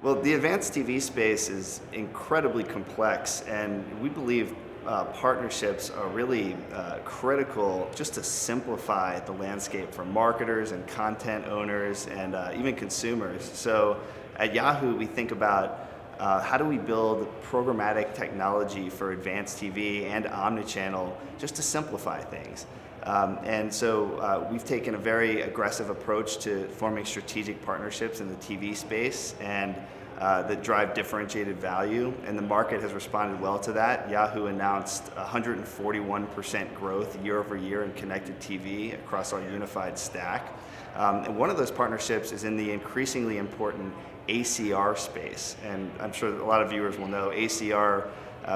Well, the advanced TV space is incredibly complex, and we believe partnerships are really critical just to simplify the landscape for marketers and content owners and even consumers. So at Yahoo, we think about how do we build programmatic technology for advanced TV and omnichannel just to simplify things. And so we've taken a very aggressive approach to forming strategic partnerships in the TV space and that drive differentiated value, and the market has responded well to that. Yahoo announced 141% growth year over year in connected TV across our unified stack. And one of those partnerships is in the increasingly important ACR space, and I'm sure a lot of viewers will know ACR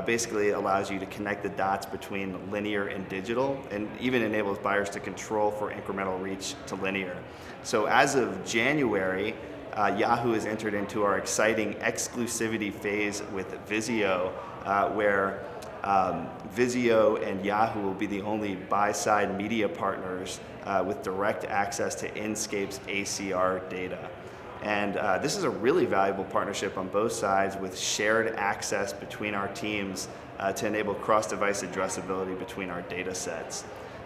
basically allows you to connect the dots between linear and digital, and even enables buyers to control for incremental reach to linear. So as of January, Yahoo has entered into our exciting exclusivity phase with Vizio, where Vizio and Yahoo will be the only buy-side media partners with direct access to Inscape's ACR data. And this is a really valuable partnership on both sides with shared access between our teams to enable cross-device addressability between our data sets.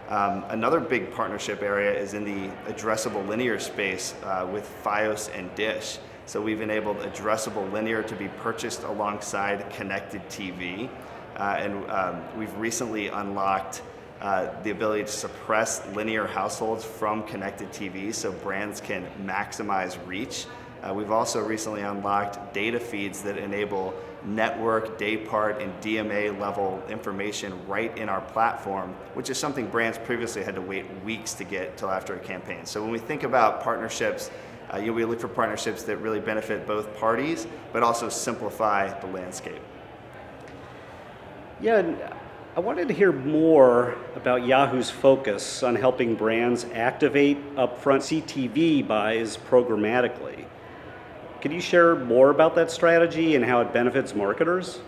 Another big partnership area is in the addressable linear space with Fios and Dish. So we've enabled addressable linear to be purchased alongside connected TV. And we've recently unlocked the ability to suppress linear households from connected TV so brands can maximize reach. We've also recently unlocked data feeds that enable network, daypart, and DMA level information right in our platform, which is something brands previously had to wait weeks to get till after a campaign. So when we think about partnerships, we look for partnerships that really benefit both parties, but also simplify the landscape. Yeah, and I wanted to hear more about Yahoo's focus on helping brands activate upfront CTV buys programmatically. Could you share more about that strategy and how it benefits marketers?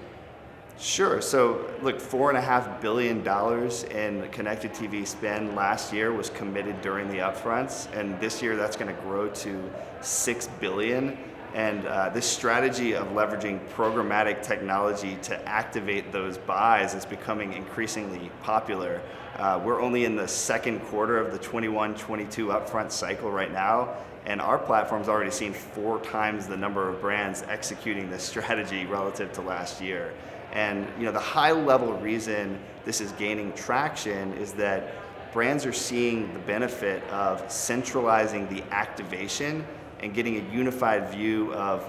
Sure. So look, $4.5 billion in connected TV spend last year was committed during the upfronts, and this year that's going to grow to $6 billion. And this strategy of leveraging programmatic technology to activate those buys is becoming increasingly popular. We're only in the second quarter of the 21-22 upfront cycle right now, and our platform's already seen 4 times the number of brands executing this strategy relative to last year. And the high-level reason this is gaining traction is that brands are seeing the benefit of centralizing the activation and getting a unified view of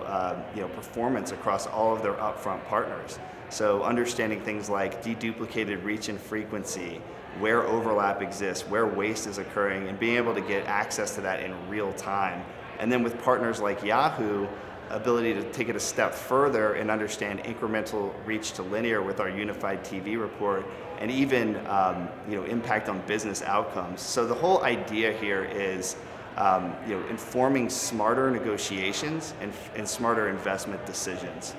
performance across all of their upfront partners. So understanding things like deduplicated reach and frequency, where overlap exists, where waste is occurring, and being able to get access to that in real time. And then with partners like Yahoo, ability to take it a step further and understand incremental reach to linear with our unified TV report, and even impact on business outcomes. So the whole idea here is informing smarter negotiations and smarter investment decisions.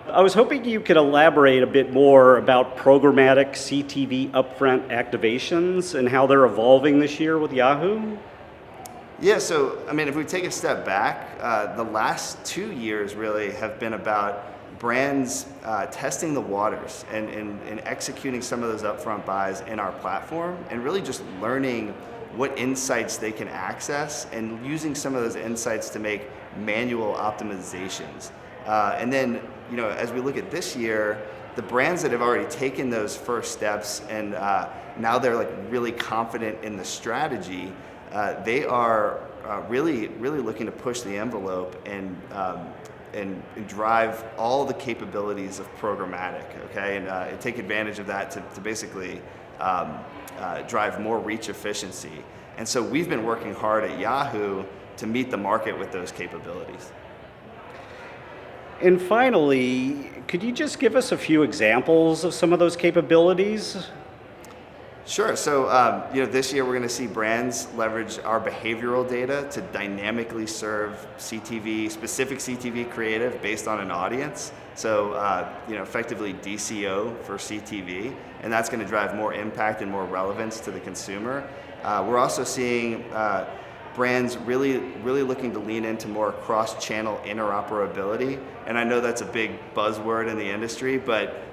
I was hoping you could elaborate a bit more about programmatic CTV upfront activations and how they're evolving this year with Yahoo. Yeah, so if we take a step back, the last 2 years really have been about brands testing the waters and executing some of those upfront buys in our platform, and really just learning what insights they can access and using some of those insights to make manual optimizations. And then, as we look at this year, the brands that have already taken those first steps and now they're really confident in the strategy, they are really looking to push the envelope and drive all the capabilities of programmatic, okay, and take advantage of that to basically drive more reach efficiency. And so we've been working hard at Yahoo to meet the market with those capabilities. And finally, could you just give us a few examples of some of those capabilities? Sure. So this year we're going to see brands leverage our behavioral data to dynamically serve specific CTV creative based on an audience. So effectively DCO for CTV, and that's going to drive more impact and more relevance to the consumer. We're also seeing brands really looking to lean into more cross-channel interoperability. And I know that's a big buzzword in the industry, but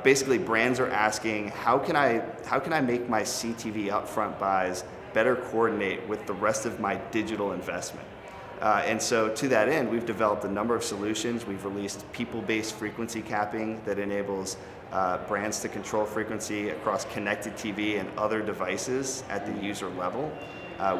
basically brands are asking, how can I make my CTV upfront buys better coordinate with the rest of my digital investment? And so to that end, we've developed a number of solutions. We've released people-based frequency capping that enables brands to control frequency across connected TV and other devices at the user level.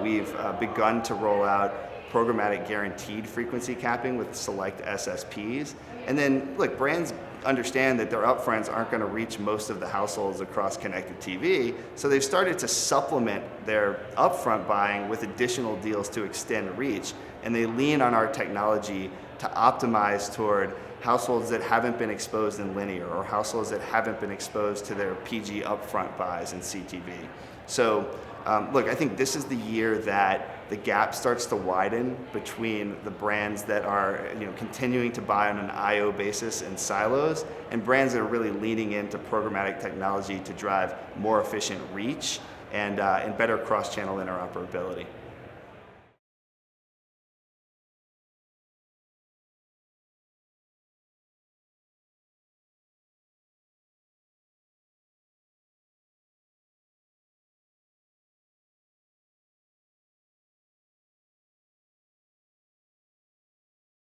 We've begun to roll out programmatic guaranteed frequency capping with select SSPs. And then, look, brands understand that their upfronts aren't going to reach most of the households across connected TV, so they've started to supplement their upfront buying with additional deals to extend reach, and they lean on our technology to optimize toward households that haven't been exposed in linear or households that haven't been exposed to their PG upfront buys in CTV. So look, I think this is the year that the gap starts to widen between the brands that are continuing to buy on an IO basis in silos and brands that are really leaning into programmatic technology to drive more efficient reach and better cross-channel interoperability.